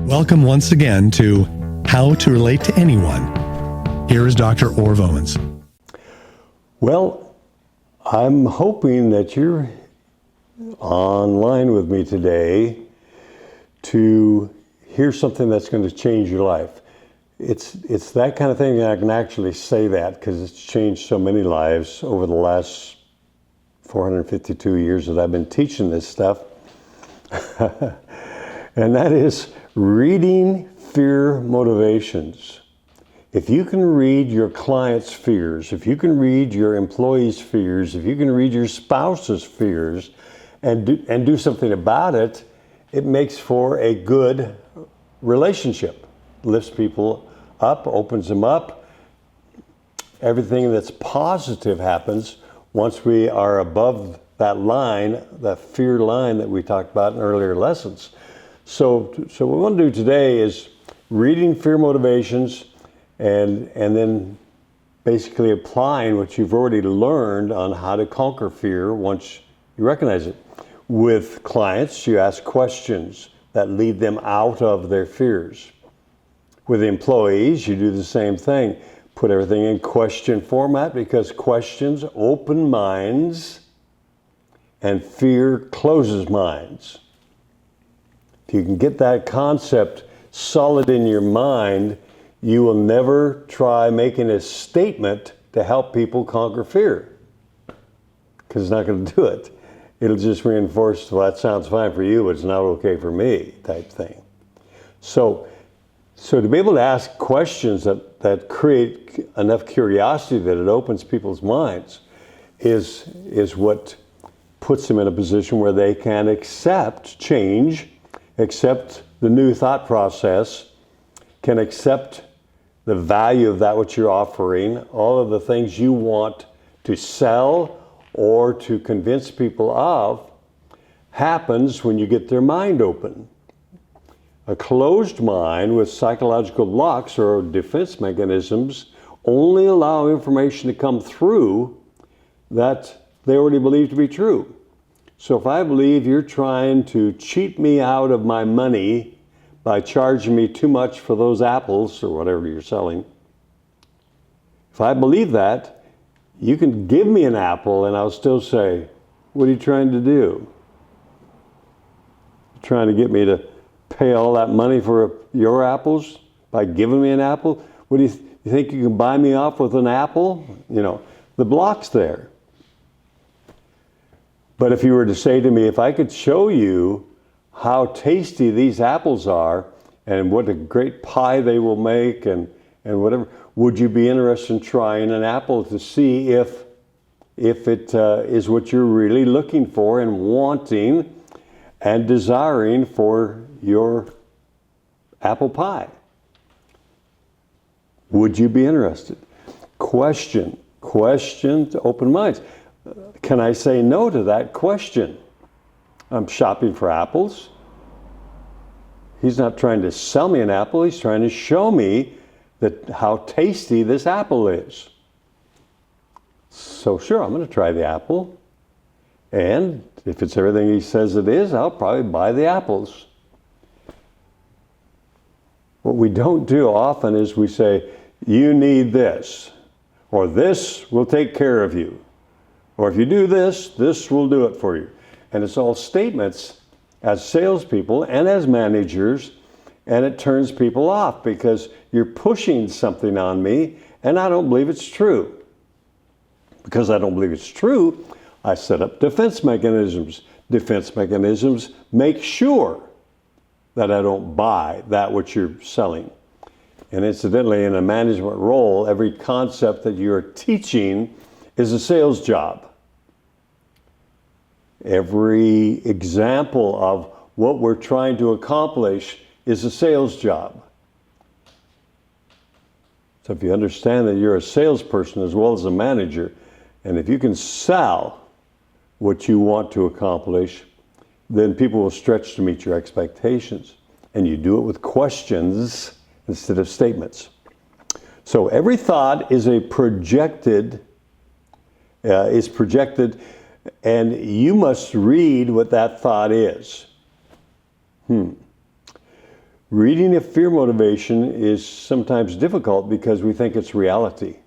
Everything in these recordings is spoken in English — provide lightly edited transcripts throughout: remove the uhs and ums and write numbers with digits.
Welcome once again to How to Relate to Anyone. Here is Dr. Orv Owens. Well, I'm hoping that you're online with me today to hear something that's going to change your life. It's that kind of thing, and I can actually say that because it's changed so many lives over the last 452 years that I've been teaching this stuff. And that is reading fear motivations. If you can read your client's fears, if you can read your employees' fears, if you can read your spouse's fears and do something about it, it makes for a good relationship. Lifts people up, opens them up. Everything that's positive happens once we are above that line, that fear line that we talked about in earlier lessons. So what we want to do today is reading fear motivations and then basically applying what you've already learned on how to conquer fear once you recognize it. With clients, you ask questions that lead them out of their fears. With employees, you do the same thing. Put everything in question format because questions open minds and fear closes minds. If you can get that concept solid in your mind, you will never try making a statement to help people conquer fear, because it's not going to do it. It'll just reinforce, well, that sounds fine for you, but it's not okay for me, type thing. So to be able to ask questions that create enough curiosity that it opens people's minds is what puts them in a position where they can accept change, accept the new thought process, can accept the value of that which you're offering, all of the things you want to sell or to convince people of happens when you get their mind open. A closed mind with psychological blocks or defense mechanisms only allow information to come through that they already believe to be true. So if I believe you're trying to cheat me out of my money by charging me too much for those apples or whatever you're selling, if I believe that, you can give me an apple and I'll still say, what are you trying to do? You're trying to get me to pay all that money for your apples by giving me an apple? What do you think you can buy me off with an apple? You know, the block's there. But if you were to say to me, if I could show you how tasty these apples are and what a great pie they will make and whatever, would you be interested in trying an apple to see if it is what you're really looking for and wanting and desiring for your apple pie? Would you be interested? Question to open minds. Can I say no to that question? I'm shopping for apples. He's not trying to sell me an apple. He's trying to show me how tasty this apple is. So sure, I'm going to try the apple. And if it's everything he says it is, I'll probably buy the apples. What we don't do often is we say, you need this, or this will take care of you. Or if you do this, this will do it for you. And it's all statements as salespeople and as managers, and it turns people off because you're pushing something on me and I don't believe it's true. Because I don't believe it's true, I set up defense mechanisms. Defense mechanisms make sure that I don't buy that which you're selling. And incidentally, in a management role, every concept that you're teaching is a sales job. Every example of what we're trying to accomplish is a sales job. So if you understand that you're a salesperson as well as a manager, and if you can sell what you want to accomplish, then people will stretch to meet your expectations. And you do it with questions instead of statements. So every thought is projected, and you must read what that thought is. Reading a fear motivation is sometimes difficult because we think it's reality,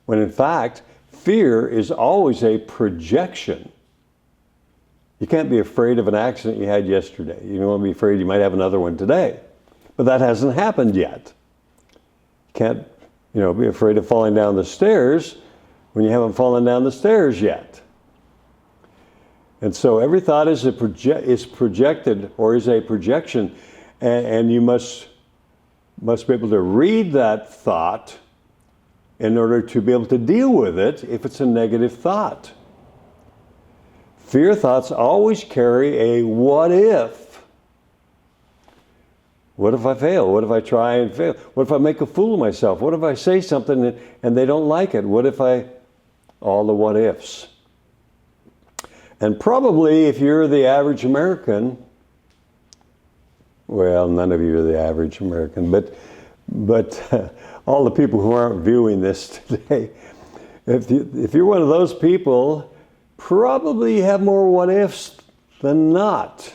when in fact, fear is always a projection. You can't be afraid of an accident you had yesterday. You don't want to be afraid you might have another one today. But that hasn't happened yet. You can't, be afraid of falling down the stairs when you haven't fallen down the stairs yet. And so every thought is projected or is a projection, and you must be able to read that thought in order to be able to deal with it if it's a negative thought. Fear thoughts always carry a what if. What if I fail? What if I try and fail? What if I make a fool of myself? What if I say something and they don't like it? What if all the what ifs. And probably if you're the average American, well, none of you are the average American, but all the people who aren't viewing this today, if you're one of those people, probably have more what ifs than not.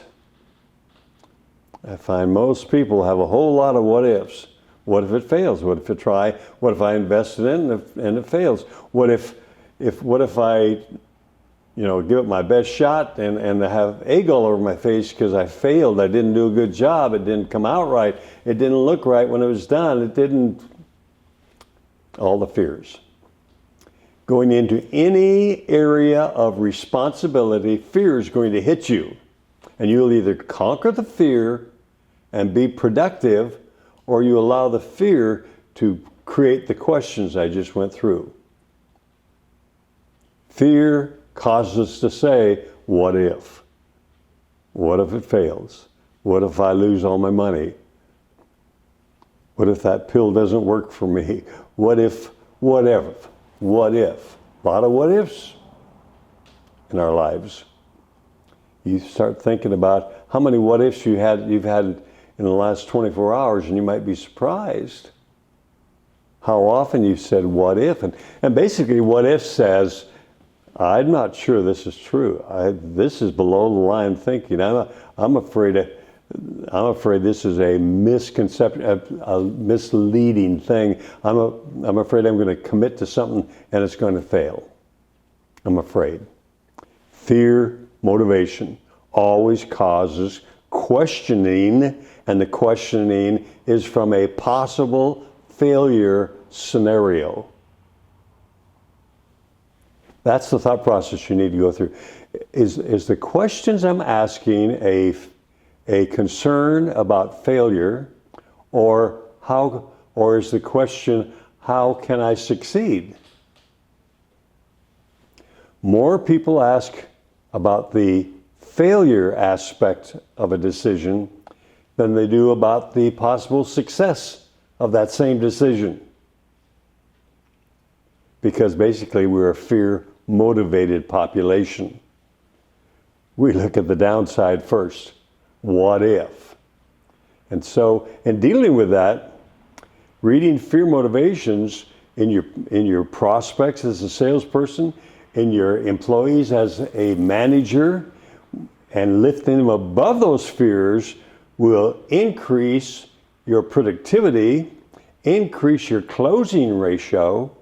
I find most people have a whole lot of what ifs. What if it fails? What if I try? What if I invested in and it fails? What if I give it my best shot and have egg all over my face because I failed, I didn't do a good job, it didn't come out right, it didn't look right when it was done, all the fears. Going into any area of responsibility, fear is going to hit you. And you'll either conquer the fear and be productive, or you allow the fear to create the questions I just went through. Fear causes us to say, what if? What if it fails? What if I lose all my money? What if that pill doesn't work for me? What if? A lot of what ifs in our lives. You start thinking about how many what ifs you've had in the last 24 hours, and you might be surprised how often you've said what if. And basically what if says, I'm not sure this is true. This is below the line thinking. I'm afraid this is a misconception, a misleading thing. I'm afraid I'm going to commit to something and it's going to fail. I'm afraid. Fear motivation always causes questioning, and the questioning is from a possible failure scenario. That's the thought process you need to go through. Is the questions I'm asking a concern about failure, or is the question, how can I succeed? More people ask about the failure aspect of a decision than they do about the possible success of that same decision. Because basically we're a fear-motivated population. We look at the downside first. What if? And so in dealing with that, reading fear motivations in your prospects as a salesperson, in your employees as a manager, and lifting them above those fears will increase your productivity, increase your closing ratio,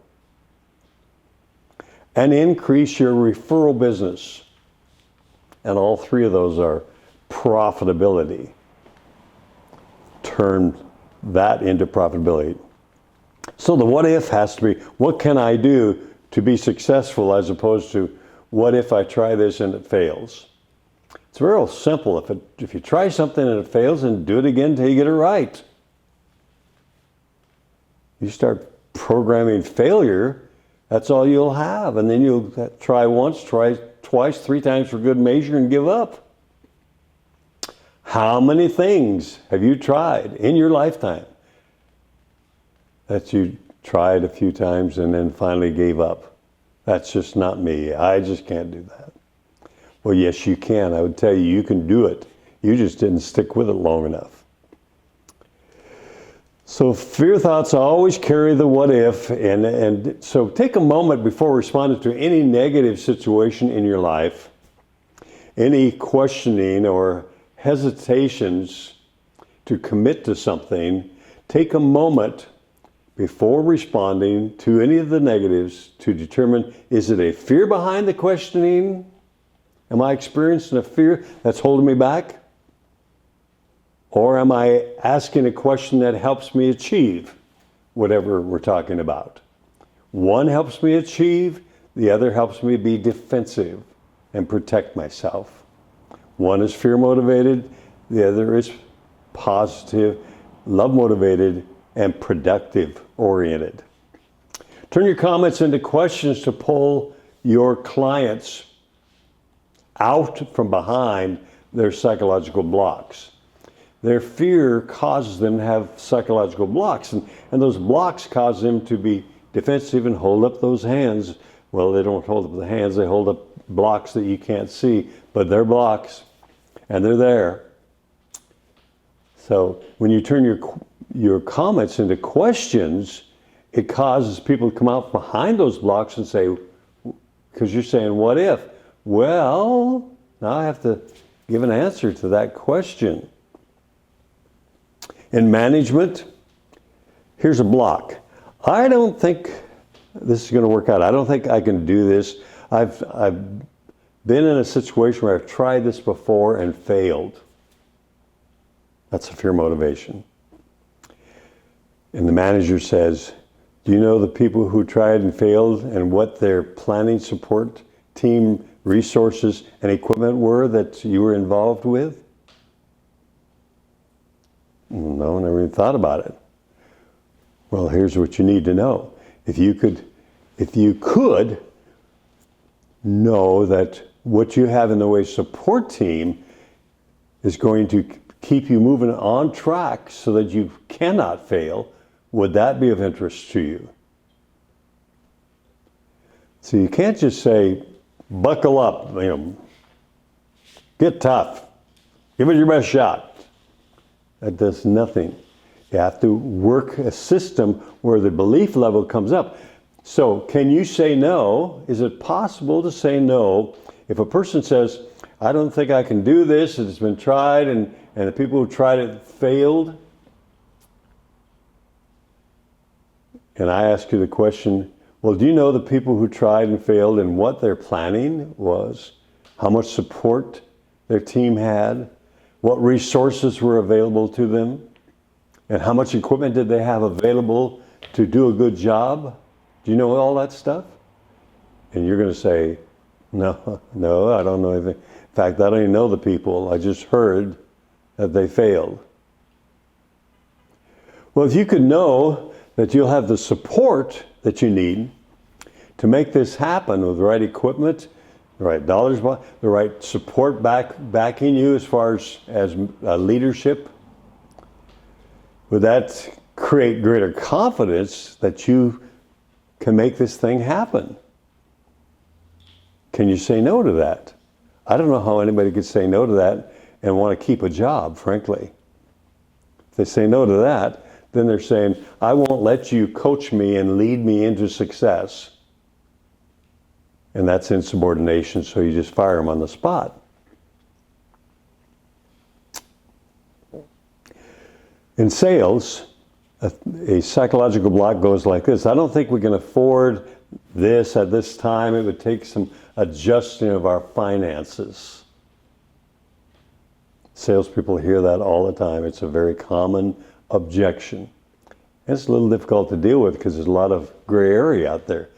and increase your referral business. And all three of those are profitability. Turn that into profitability. So the what if has to be, what can I do to be successful, as opposed to what if I try this and it fails? It's real simple. If you try something and it fails, then do it again until you get it right. You start programming failure, that's all you'll have. And then you'll try once, try twice, 3 times for good measure and give up. How many things have you tried in your lifetime that you tried a few times and then finally gave up? That's just not me. I just can't do that. Well, yes, you can. I would tell you, you can do it. You just didn't stick with it long enough. So fear thoughts always carry the what if, and so take a moment before responding to any negative situation in your life, any questioning or hesitations, to commit to something, take a moment before responding to any of the negatives to determine, is it a fear behind the questioning? Am I experiencing a fear that's holding me back? Or am I asking a question that helps me achieve whatever we're talking about? One helps me achieve, the other helps me be defensive and protect myself. One is fear motivated, the other is positive, love motivated, and productive oriented. Turn your comments into questions to pull your clients out from behind their psychological blocks. Their fear causes them to have psychological blocks, and those blocks cause them to be defensive and hold up those hands. Well, they don't hold up the hands, they hold up blocks that you can't see, but they're blocks, and they're there. So when you turn your comments into questions, it causes people to come out behind those blocks and say, because you're saying, what if? Well, now I have to give an answer to that question. In management, here's a block. I don't think this is going to work out. I don't think I can do this. I've been in a situation where I've tried this before and failed. That's a fear motivation. And the manager says, do you know the people who tried and failed and what their planning support team resources and equipment were that you were involved with? No, never even thought about it. Well, here's what you need to know. If you could know that what you have in the way support team is going to keep you moving on track so that you cannot fail, would that be of interest to you? So you can't just say, buckle up, get tough, give it your best shot. That does nothing. You have to work a system where the belief level comes up. So can you say no? Is it possible to say no if a person says, I don't think I can do this, it's been tried, and the people who tried it failed? And I ask you the question, well, do you know the people who tried and failed and what their planning was? How much support their team had? What resources were available to them? And how much equipment did they have available to do a good job? Do you know all that stuff? And you're going to say, no, I don't know anything. In fact, I don't even know the people. I just heard that they failed. Well, if you could know that you'll have the support that you need to make this happen with the right equipment, the right dollars, the right support backing you as far as leadership, would that create greater confidence that you can make this thing happen? Can you say no to that? I don't know how anybody could say no to that and want to keep a job, frankly. If they say no to that, then they're saying, I won't let you coach me and lead me into success. And that's insubordination, so you just fire them on the spot. In sales, a psychological block goes like this. I don't think we can afford this at this time. It would take some adjusting of our finances. Salespeople hear that all the time. It's a very common objection. And it's a little difficult to deal with because there's a lot of gray area out there.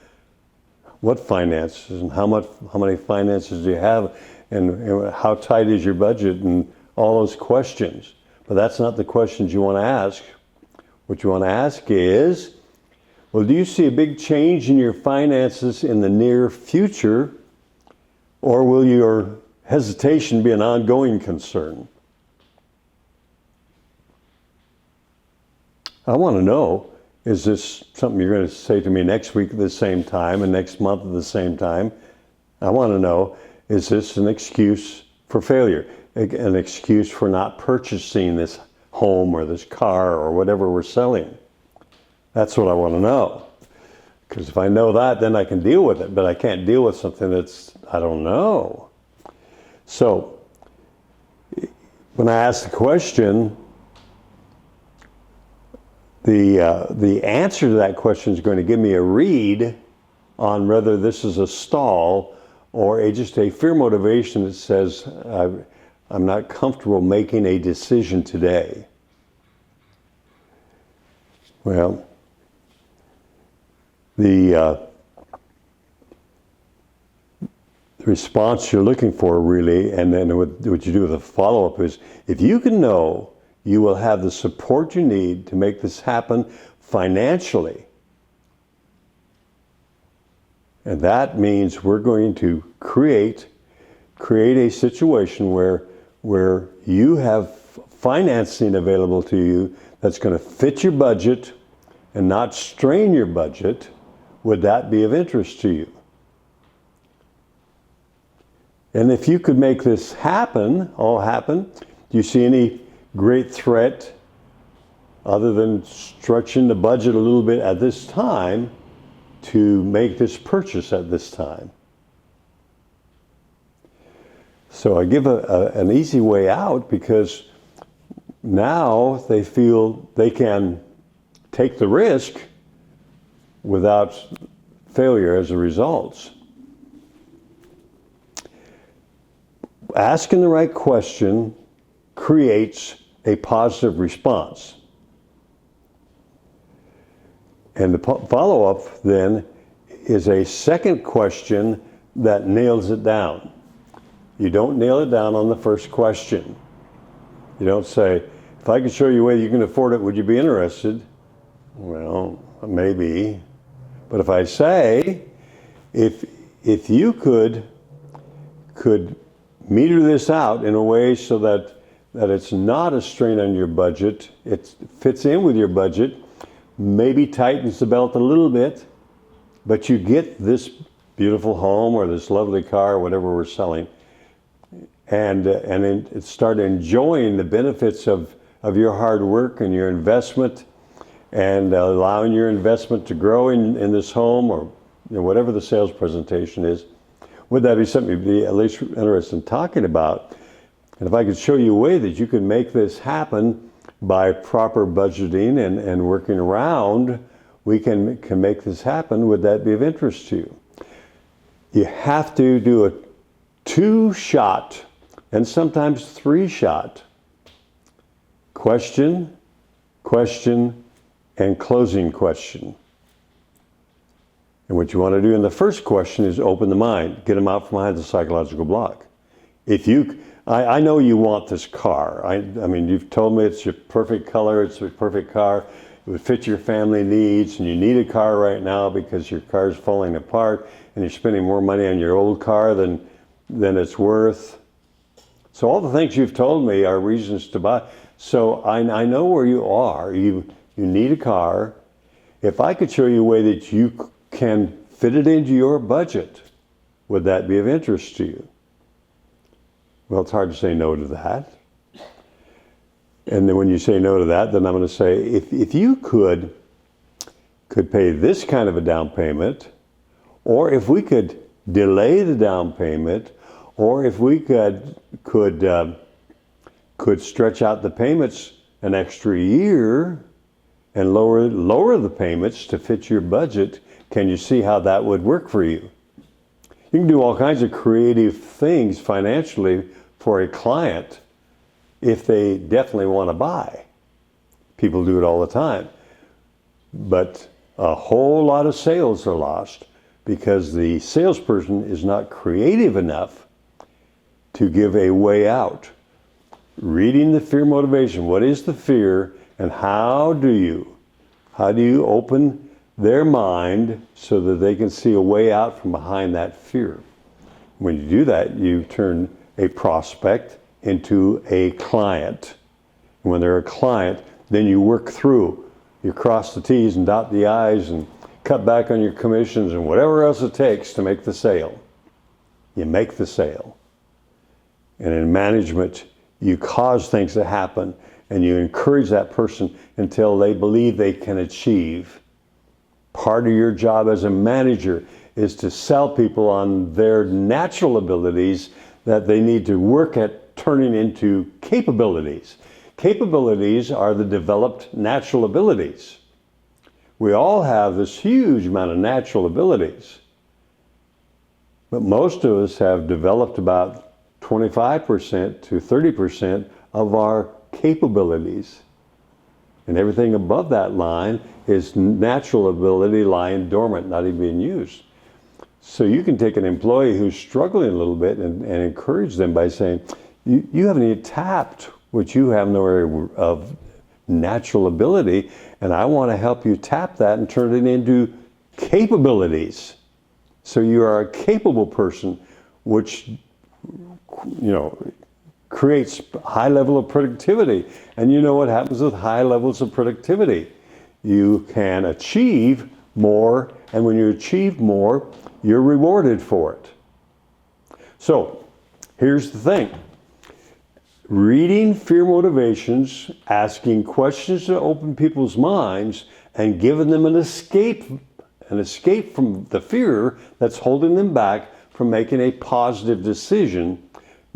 What finances and how many finances do you have and how tight is your budget and all those questions. But that's not the questions you want to ask. What you want to ask is, well, do you see a big change in your finances in the near future, or will your hesitation be an ongoing concern? I want to know, is this something you're going to say to me next week at the same time and next month at the same time? I want to know, is this an excuse for failure? An excuse for not purchasing this home or this car or whatever we're selling? That's what I want to know. Because if I know that, then I can deal with it. But I can't deal with something that's, I don't know. So, when I ask the question, The answer to that question is going to give me a read on whether this is a stall or just a fear motivation that says I'm not comfortable making a decision today. Well, the response you're looking for really, and then what you do with a follow-up is, if you can know you will have the support you need to make this happen financially, and that means we're going to create a situation where you have financing available to you that's going to fit your budget and not strain your budget, would that be of interest to you? And if you could make this all happen, do you see any great threat other than stretching the budget a little bit at this time to make this purchase at this time? So I give an easy way out, because now they feel they can take the risk without failure as a result. Asking the right question creates a positive response. And the follow-up then is a second question that nails it down. You don't nail it down on the first question. You don't say, if I could show you a way you can afford it, would you be interested? Well, maybe. But if I say, if you could meter this out in a way so that it's not a strain on your budget, it fits in with your budget, maybe tightens the belt a little bit, but you get this beautiful home or this lovely car or whatever we're selling, and then start enjoying the benefits of your hard work and your investment, and allowing your investment to grow in this home, or whatever the sales presentation is. Would that be something you'd be at least interested in talking about? And if I could show you a way that you can make this happen by proper budgeting and working around, we can make this happen, would that be of interest to you? You have to do a 2-shot and sometimes 3-shot question, and closing question. And what you want to do in the first question is open the mind, get them out from behind the psychological block. I know you want this car. I mean, you've told me it's your perfect color, it's your perfect car, it would fit your family needs, and you need a car right now because your car's falling apart and you're spending more money on your old car than it's worth. So all the things you've told me are reasons to buy. So I know where you are. You need a car. If I could show you a way that you can fit it into your budget, would that be of interest to you? Well, it's hard to say no to that. And then when you say no to that, then I'm going to say, if you could pay this kind of a down payment, or if we could delay the down payment, or if we could stretch out the payments an extra year and lower the payments to fit your budget, can you see how that would work for you? You can do all kinds of creative things financially for a client if they definitely want to buy. People do it all the time. But a whole lot of sales are lost because the salesperson is not creative enough to give a way out. Reading the fear motivation, what is the fear, and how do you open their mind so that they can see a way out from behind that fear? When you do that, you turn a prospect into a client. And when they're a client, then you work through. You cross the T's and dot the I's and cut back on your commissions and whatever else it takes to make the sale. You make the sale. And in management, you cause things to happen and you encourage that person until they believe they can achieve. Part of your job as a manager is to sell people on their natural abilities that they need to work at turning into capabilities. Capabilities are the developed natural abilities. We all have this huge amount of natural abilities, but most of us have developed about 25% to 30% of our capabilities. And everything above that line is natural ability lying dormant, not even being used. So you can take an employee who's struggling a little bit and encourage them by saying, you haven't even tapped what you have in the area of natural ability, and I want to help you tap that and turn it into capabilities. So you are a capable person, which, creates high level of productivity. And you know what happens with high levels of productivity? You can achieve more, and when you achieve more, you're rewarded for it. So here's the thing. Reading fear motivations, asking questions to open people's minds, and giving them an escape from the fear that's holding them back from making a positive decision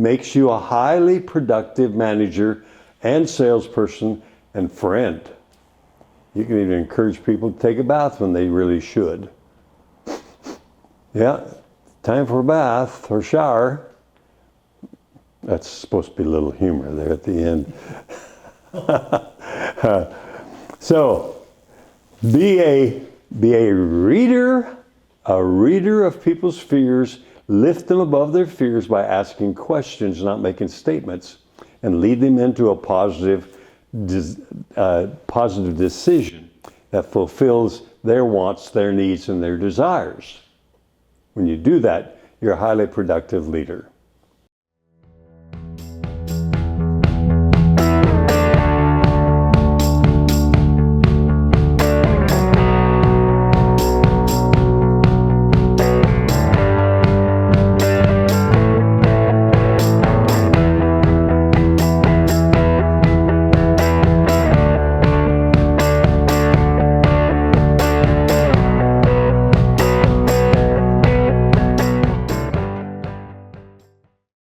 makes you a highly productive manager and salesperson and friend. You can even encourage people to take a bath when they really should. Yeah, time for a bath or shower. That's supposed to be a little humor there at the end. So, be a reader of people's fears. Lift them above their fears by asking questions, not making statements, and lead them into a positive decision that fulfills their wants, their needs, and their desires. When you do that, you're a highly productive leader.